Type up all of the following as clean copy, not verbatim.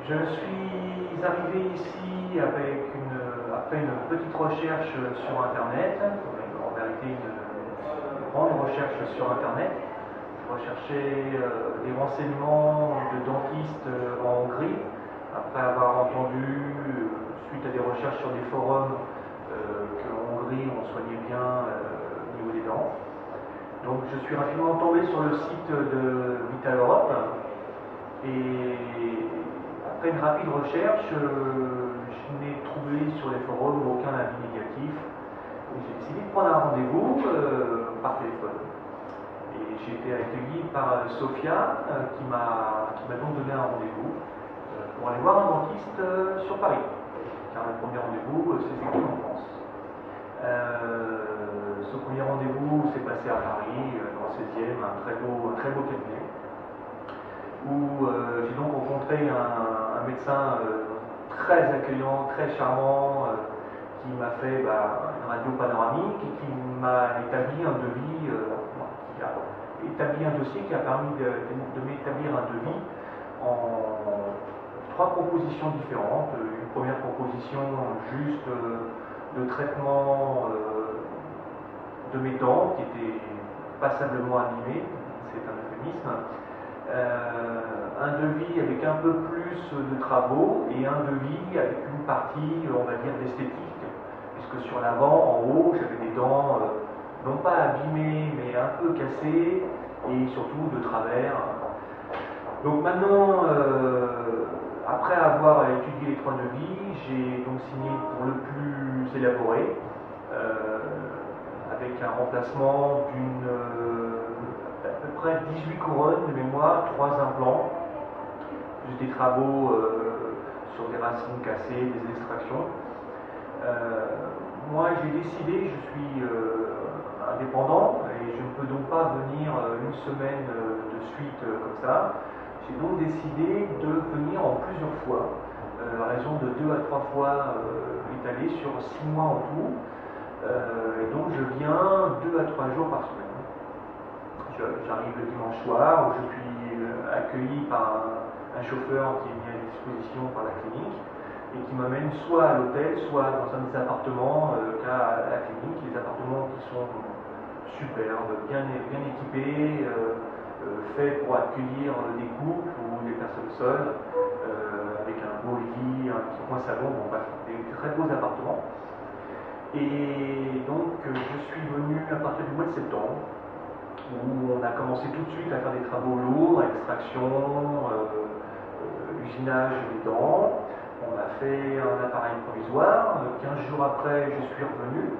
Je suis arrivé ici après une petite recherche sur Internet, en vérité une grande recherche sur Internet. Je recherchais des renseignements de dentistes en Hongrie, après avoir entendu, suite à des recherches sur des forums, qu'en Hongrie on soignait bien au niveau des dents. Donc je suis rapidement tombé sur le site de Vital Europe et après une rapide recherche, je n'ai trouvé sur les forums aucun avis négatif. J'ai décidé de prendre un rendez-vous par téléphone. Et j'ai été accueilli par Sophia qui m'a donc donné un rendez-vous pour aller voir un dentiste sur Paris. Car le premier rendez-vous s'est fait en France. Ce premier rendez-vous s'est passé à Paris, dans le 16e, un très beau cabinet, où j'ai donc rencontré un médecin très accueillant, très charmant, qui m'a fait une radio panoramique et qui m'a établi un devis, qui a établi un dossier qui a permis de m'établir un devis en 3 propositions différentes. Une première proposition juste de traitement de mes dents qui étaient passablement abîmées, c'est un euphémisme. Un devis avec un peu plus de travaux et un devis avec une partie, on va dire, d'esthétique, puisque sur l'avant, en haut, j'avais des dents non pas abîmées, mais un peu cassées et surtout de travers. Donc maintenant, après avoir étudié les 3 devis, j'ai donc signé pour le plus élaboré, avec un remplacement d'une à peu près 18 couronnes de mémoire, 3 implants, plus des travaux sur des racines cassées, des extractions. Moi j'ai décidé, je suis indépendant et je ne peux donc pas venir une semaine de suite comme ça. J'ai donc décidé de venir en plusieurs fois, à raison de 2 à 3 fois étalés sur 6 mois en tout. Et donc je viens 2 à 3 jours par semaine. J'arrive le dimanche soir où je suis accueilli par un chauffeur qui est mis à disposition par la clinique et qui m'amène soit à l'hôtel, soit dans un des appartements qu'a la clinique, les appartements qui sont superbes, bien équipés, faits pour accueillir des couples ou des personnes seules, avec un beau lit, un petit coin salon, bon, bref, des très beaux appartements. Et donc je suis venu à partir du mois de septembre, où on a commencé tout de suite à faire des travaux lourds, extraction, usinage des dents. On a fait un appareil provisoire. 15 jours après, je suis revenu.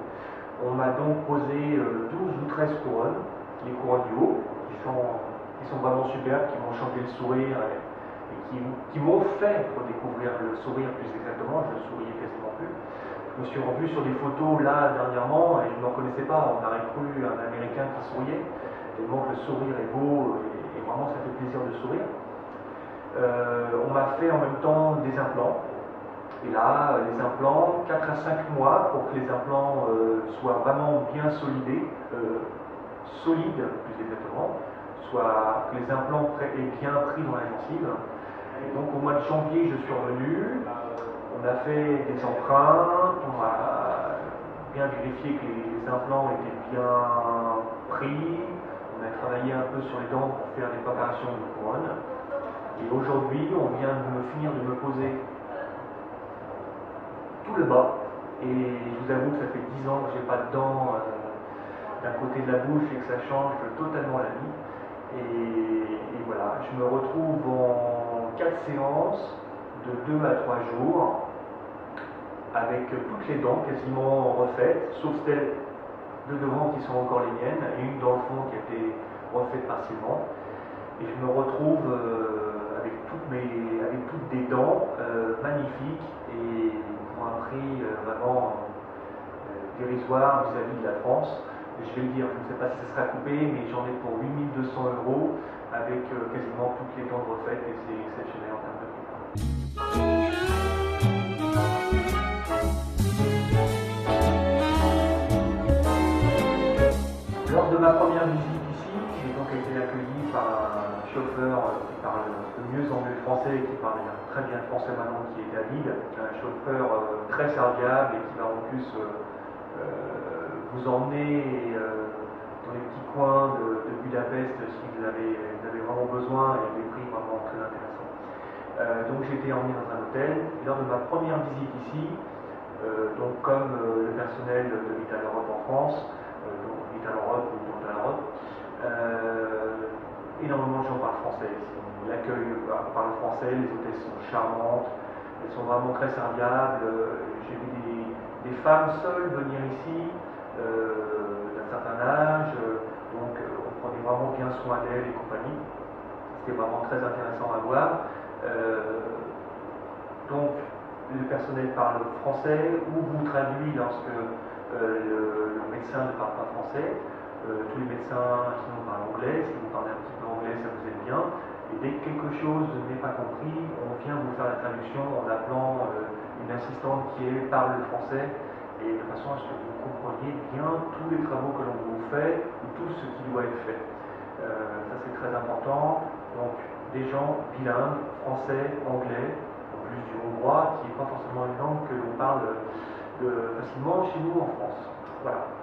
On m'a donc posé 12 ou 13 couronnes, les couronnes du haut, qui sont vraiment superbes, qui m'ont changé le sourire et qui m'ont fait redécouvrir le sourire plus exactement. Je ne souriais quasiment plus. Je me suis revu sur des photos là dernièrement et je ne me reconnaissais pas. On aurait cru un Américain qui souriait. Tellement que le sourire est beau et vraiment ça fait plaisir de sourire. On m'a fait en même temps des implants. Et là, les implants, 4 à 5 mois pour que les implants soient vraiment bien solides plus exactement, que les implants aient bien pris dans la gencive. Et donc au mois de janvier, je suis revenu. On a fait des empreintes, on a bien vérifié que les implants étaient bien pris. On a travaillé un peu sur les dents pour faire des préparations de couronne. Et aujourd'hui, on vient de finir de me poser tout le bas. Et je vous avoue que ça fait 10 ans que j'ai pas de dents d'un côté de la bouche et que ça change totalement la vie. Et voilà, je me retrouve en 4 séances de 2 à 3 jours avec toutes les dents quasiment refaites, sauf celles de devant qui sont encore les miennes, et une dans le fond qui a été refaite partiellement. Et je me retrouve avec toutes des dents magnifiques et pour un prix vraiment dérisoire vis-à-vis de la France. Je vais le dire, je ne sais pas si ça sera coupé, mais j'en ai pour 8 200 € avec quasiment toutes les dents refaites et c'est exceptionnel en termes de prix. Lors de ma première visite ici, j'ai donc été accueilli par un chauffeur qui parle le mieux anglais que français et qui parle très bien français maintenant, qui est David, un chauffeur très serviable et qui va en plus vous emmener dans les petits coins de Budapest si vous avez vraiment besoin, et des prix vraiment très intéressants. Donc j'ai été emmené dans un hôtel, et lors de ma première visite ici, donc comme le personnel de Vital Europe en France, donc Vital Europe ou Total Europe, énormément de gens parlent français ici. L'accueil parle français, les hôtesses sont charmantes, elles sont vraiment très serviables. J'ai vu des femmes seules venir ici, d'un certain âge, donc on prenait vraiment bien soin d'elles et compagnie. C'était vraiment très intéressant à voir. Donc le personnel parle français ou vous traduit lorsque le médecin ne parle pas français. Tous les médecins sinon parlent anglais. Si vous parlez un petit peu anglais, ça vous aide bien. Et dès que quelque chose n'est pas compris, on vient vous faire la traduction en appelant une assistante qui parle le français, et de façon à ce que vous compreniez bien tous les travaux que l'on vous fait ou tout ce qui doit être fait. Ça c'est très important. Donc des gens bilingues, français, anglais, en plus du hongrois, qui n'est pas forcément une langue que l'on parle facilement chez nous en France. Voilà.